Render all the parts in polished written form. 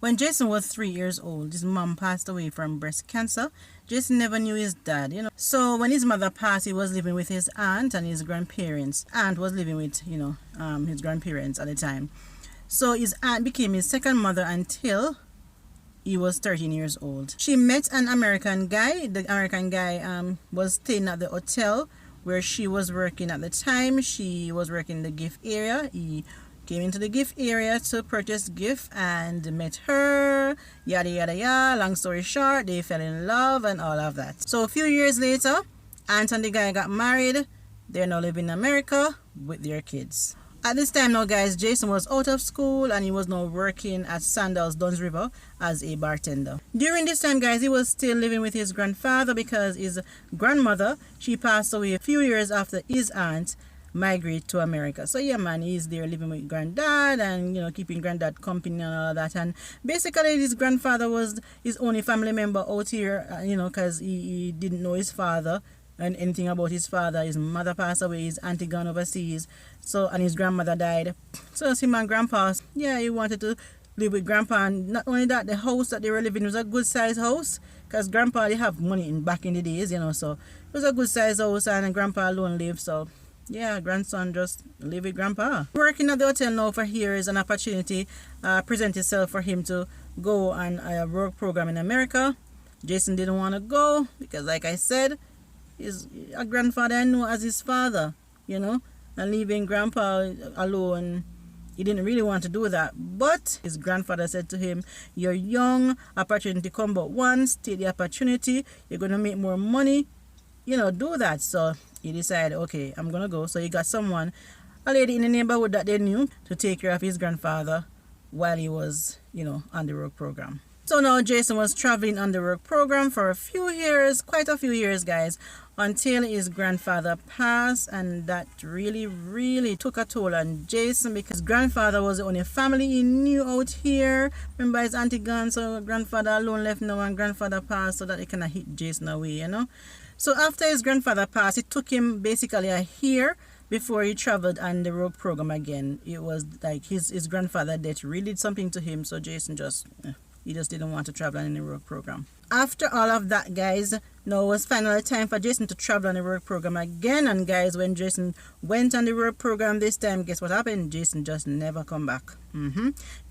When Jason was 3 years old, his mom passed away from breast cancer. Jason never knew his dad. So when his mother passed, he was living with his aunt and his grandparents. Aunt was living with, his grandparents at the time. So his aunt became his second mother until he was 13 years old. She met an American guy. The American guy was staying at the hotel where she was working at the time. She was working in the gift area. He came into the gift area to purchase gift and met her, yada yada yada. Long story short, they fell in love and all of that. So a few years later, aunt and the guy got married. They're now living in America with their kids. At this time now, guys, Jason was out of school and he was now working at Sandals Duns River as a bartender. During this time, guys, he was still living with his grandfather because his grandmother, she passed away a few years after his aunt migrate to America. So yeah, man, he's there living with granddad and keeping granddad company and all of that. And basically his grandfather was his only family member out here, because he didn't know his father and anything about his father. His mother passed away, his auntie gone overseas, and his grandmother died. So him and grandpa, yeah, he wanted to live with grandpa. And not only that, the house that they were living was a good size house because grandpa, they have money back in the days, so it was a good size house and grandpa alone lived. So yeah, grandson just live with grandpa. Working at the hotel now for years, an opportunity present itself for him to go on a work program in America. Jason didn't want to go because, like I said, his grandfather I know as his father, and leaving grandpa alone, he didn't really want to do that. But his grandfather said to him, "You're young, opportunity come but once, take the opportunity, you're going to make more money, do that." So he decided, okay, I'm going to go. So he got a lady in the neighborhood that they knew to take care of his grandfather while he was, on the work program. So now Jason was traveling on the work program for a few years, quite a few years, guys, until his grandfather passed. And that really, really took a toll on Jason because his grandfather was the only family he knew out here. Remember, his auntie gone, so grandfather alone left now and grandfather passed, so that it kind of hit Jason away, So after his grandfather passed, it took him basically a year before he traveled on the road program again. It was like his grandfather death really did something to him, so Jason he just didn't want to travel on the road program. After all of that, guys, now it was finally time for Jason to travel on the work program again. And guys, when Jason went on the work program this time, guess what happened? Jason just never come back.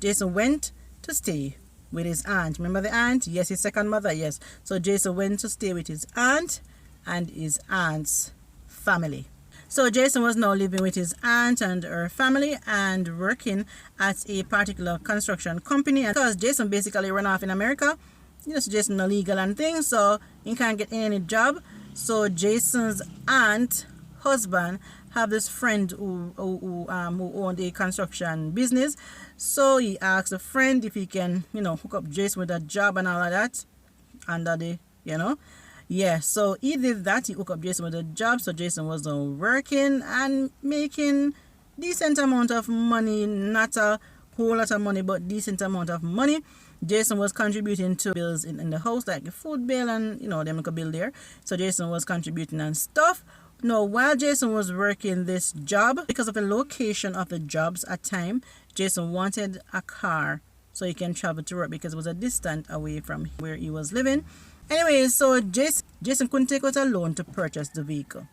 Jason went to stay with his aunt. Remember the aunt? Yes, his second mother, yes. So Jason went to stay with his aunt and his aunt's family. So Jason was now living with his aunt and her family and working at a particular construction company. And because Jason basically ran off in America, Jason illegal and things, so he can't get any job. So Jason's aunt husband have this friend who owned a construction business. So he asked a friend if he can, hook up Jason with a job and all of that under the, Yeah, so he did that. He hooked up Jason with a job. So Jason was working and making decent amount of money. Not a whole lot of money, but decent amount of money. Jason was contributing to bills in the house, like the food bill and, them like a bill there. So Jason was contributing and stuff. Now, while Jason was working this job, because of the location of the jobs at time, Jason wanted a car so he can travel to work because it was a distance away from where he was living. Anyway, so Jason couldn't take out a loan to purchase the vehicle.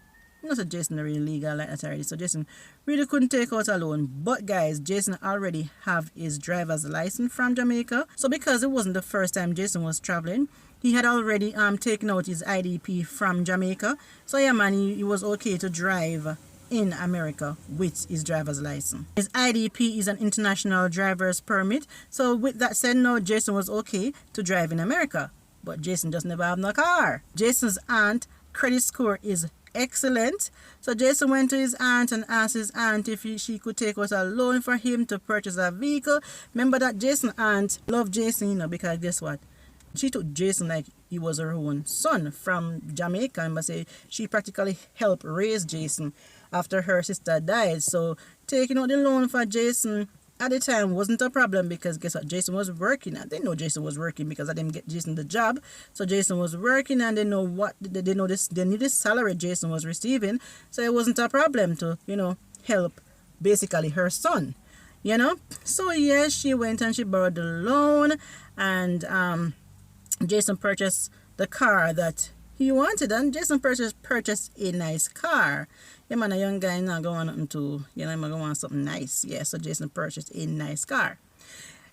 So Jason really legal like that already. So Jason really couldn't take out a loan. But guys, Jason already have his driver's license from Jamaica. So because it wasn't the first time Jason was traveling, he had already taken out his IDP from Jamaica. So yeah, man, he was okay to drive in America with his driver's license. His IDP is an international driver's permit. So with that said, now Jason was okay to drive in America. But Jason just never have no car. Jason's aunt credit score is excellent. So Jason went to his aunt and asked his aunt if she could take out a loan for him to purchase a vehicle. Remember that Jason's aunt loved Jason, because guess what? She took Jason like he was her own son from Jamaica. I must say she practically helped raise Jason after her sister died. So taking out the loan for Jason at the time wasn't a problem because guess what? Jason was working and they know Jason was working because I didn't get Jason the job. So Jason was working and they knew this salary Jason was receiving. So it wasn't a problem to, help basically her son. you know. So yes, she went and she borrowed the loan, and Jason purchased the car that he wanted, and Jason purchased a nice car. Yeah, man, a young guy not going nothing to, you know, I'm gonna want something nice. Yeah, so Jason purchased a nice car.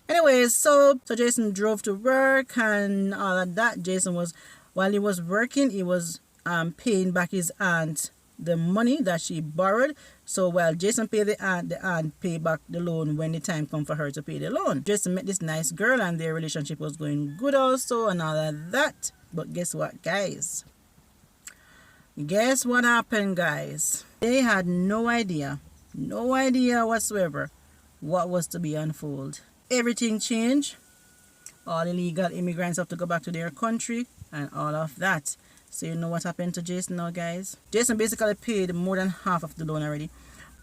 Anyways, so Jason drove to work and all of that. Jason was, while he was working, he was paying back his aunt the money that she borrowed. So while Jason paid the aunt paid back the loan when the time come for her to pay the loan. Jason met this nice girl and their relationship was going good also and all of that. But guess what, guys? Guess what happened, guys? They had no idea whatsoever what was to be unfold. Everything changed. All illegal immigrants have to go back to their country and all of that. So you know what happened to Jason now, guys? Jason basically paid more than half of the loan already.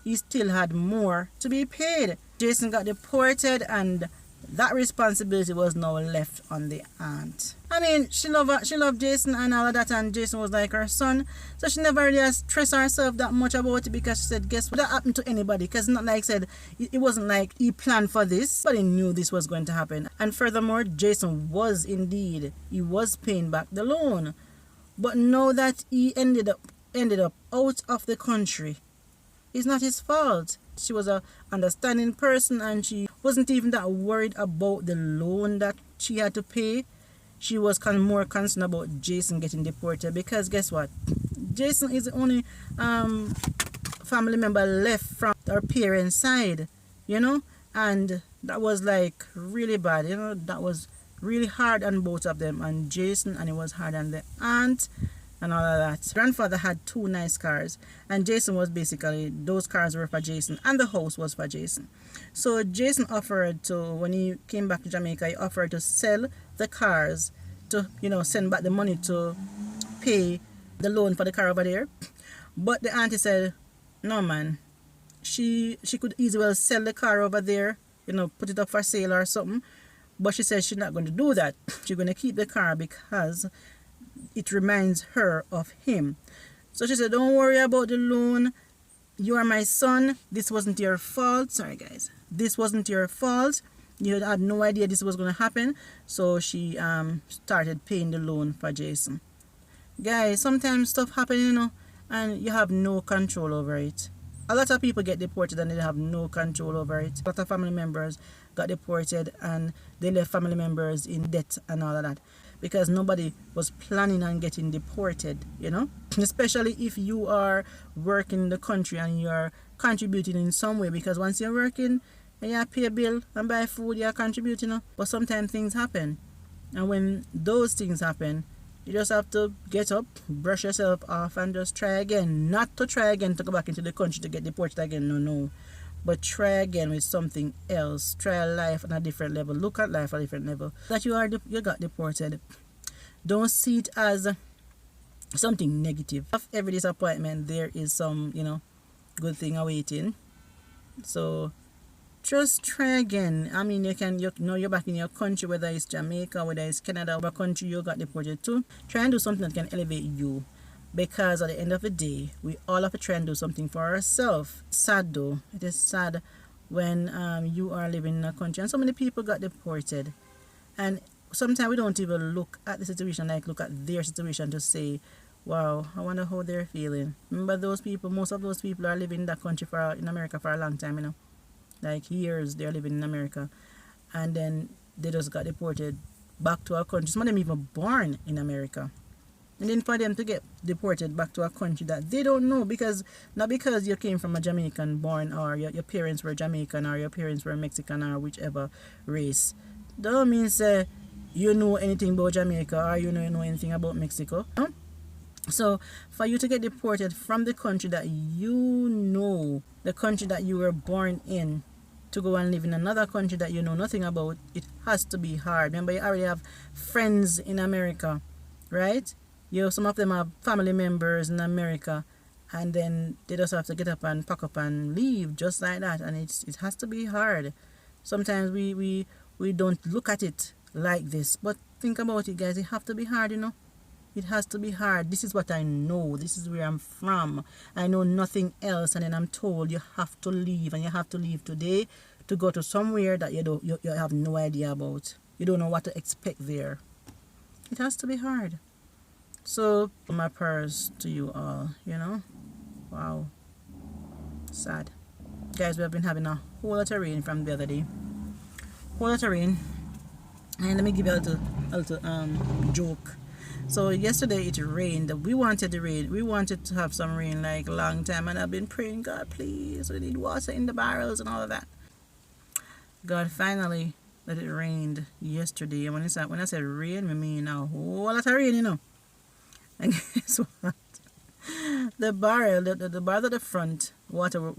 He still had more to be paid. Jason got deported and that responsibility was now left on the aunt. I mean, she loved Jason and all of that, and Jason was like her son. So she never really stressed herself that much about it because she said, guess what, that happened to anybody. Because not like said, it wasn't like he planned for this, but he knew this was going to happen. And furthermore, Jason was paying back the loan. But now that he ended up out of the country, it's not his fault. She was a understanding person and she wasn't even that worried about the loan that she had to pay. She was more concerned about Jason getting deported because guess what? Jason is the only family member left from her parents' side, you know? And that was like really bad, you know? That was really hard on both of them, on Jason, and it was hard on the aunt and all of that. Grandfather had 2 nice cars and Jason was basically, those cars were for Jason and the house was for Jason. So Jason offered to, when he came back to Jamaica, he offered to sell the cars to, you know, send back the money to pay the loan for the car over there. But the auntie said, no man, she could easily well sell the car over there, you know, put it up for sale or something. But she said she's not going to do that. She's going to keep the car because it reminds her of him. So she said, don't worry about the loan. You are my son. This wasn't your fault. Sorry, guys. This wasn't your fault. You had no idea this was going to happen. So she started paying the loan for Jason. Guys, sometimes stuff happens, you know, and you have no control over it. A lot of people get deported and they have no control over it. A lot of family members got deported and they left family members in debt and all of that because nobody was planning on getting deported, you know, especially if you are working in the country and you are contributing in some way, because once you're working and you pay a bill and buy food, you're contributing, you know. But sometimes things happen, and when those things happen, you just have to get up, brush yourself off and just try again. Not to try again to go back into the country to get deported again, no. But try again with something else. Try life on a different level. Look at life on a different level. That you got deported. Don't see it as something negative. Of every disappointment, there is some, you know, good thing awaiting. So just try again. I mean, you know you're back in your country, whether it's Jamaica, whether it's Canada, whatever country you got deported to. Try and do something that can elevate you. Because at the end of the day, we all have to try and do something for ourselves. Sad though. It is sad when you are living in a country and so many people got deported. And sometimes we don't even look at the situation, like look at their situation to say, wow, I wonder how they're feeling. Remember those people, most of those people are living in that country in America for a long time, you know. Like years they're living in America. And then they just got deported back to our country. Some of them even born in America. And then for them to get deported back to a country that they don't know, because not because you came from a Jamaican born or your parents were Jamaican or your parents were Mexican or whichever race, don't mean say you know anything about Jamaica or you know anything about Mexico. No? So for you to get deported from the country that you know, the country that you were born in, to go and live in another country that you know nothing about, it has to be hard. Remember, you already have friends in America, right? Some of them have family members in America, and then they just have to get up and pack up and leave just like that, and it has to be hard. Sometimes we don't look at it like this, but think about it, guys. It have to be hard, you know. It has to be hard. This is what I know. This is where I'm from. I know nothing else, and then I'm told you have to leave, and you have to leave today, to go to somewhere that you have no idea about. You don't know what to expect there. It has to be hard. So my prayers to you all, Wow. Sad. Guys, we have been having a whole lot of rain from the other day. Whole lot of rain. And let me give you a little joke. So yesterday it rained. We wanted the rain. We wanted to have some rain like a long time, and I've been praying, God, please, we need water in the barrels and all of that. God finally let it rained yesterday. And when I said rain, I mean a whole lot of rain, And guess what? The barrel, the barrel at the front, water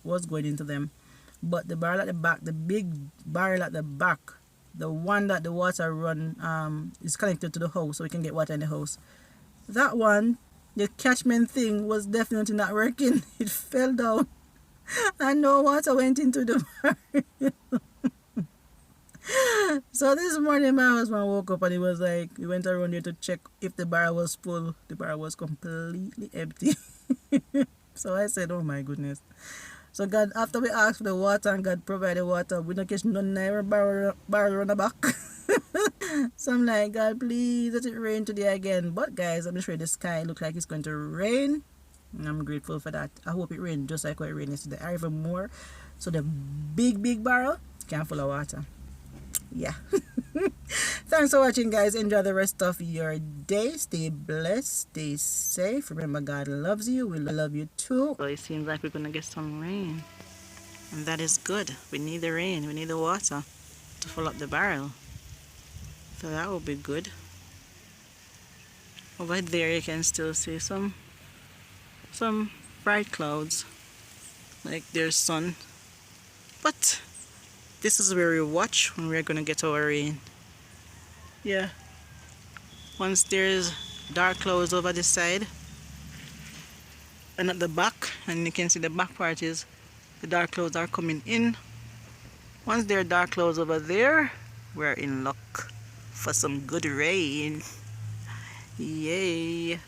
was going into them. But the barrel at the back, the big barrel at the back, the one that the water run is connected to the house so we can get water in the house. That one, the catchment thing was definitely not working. It fell down and no water went into the barrel. So this morning my husband woke up and he was like, we went around there to check if the barrel was full. The barrel was completely empty. So I said, oh my goodness. So God, after we asked for the water and God provided water, we don't catch none of our barrel on the back. So I'm like, God, please let it rain today again. But guys, I'm sure the sky looks like it's going to rain. And I'm grateful for that. I hope it rained just like what it rained yesterday, or even more. So the big barrel can full of water. Yeah. Thanks for watching, guys. Enjoy the rest of your day. Stay blessed, stay safe. Remember, God loves you. We love you too. So it seems like we're gonna get some rain, and that is good. We need the rain, we need the water to fill up the barrel, so that will be good. Over there you can still see some bright clouds, like there's sun, but this is where we watch when we're gonna get our rain. Yeah, once there's dark clouds over this side and at the back, and you can see the back part is the dark clouds are coming in. Once there are dark clouds over there, we're in luck for some good rain. Yay.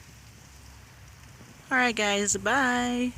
Alright guys, bye.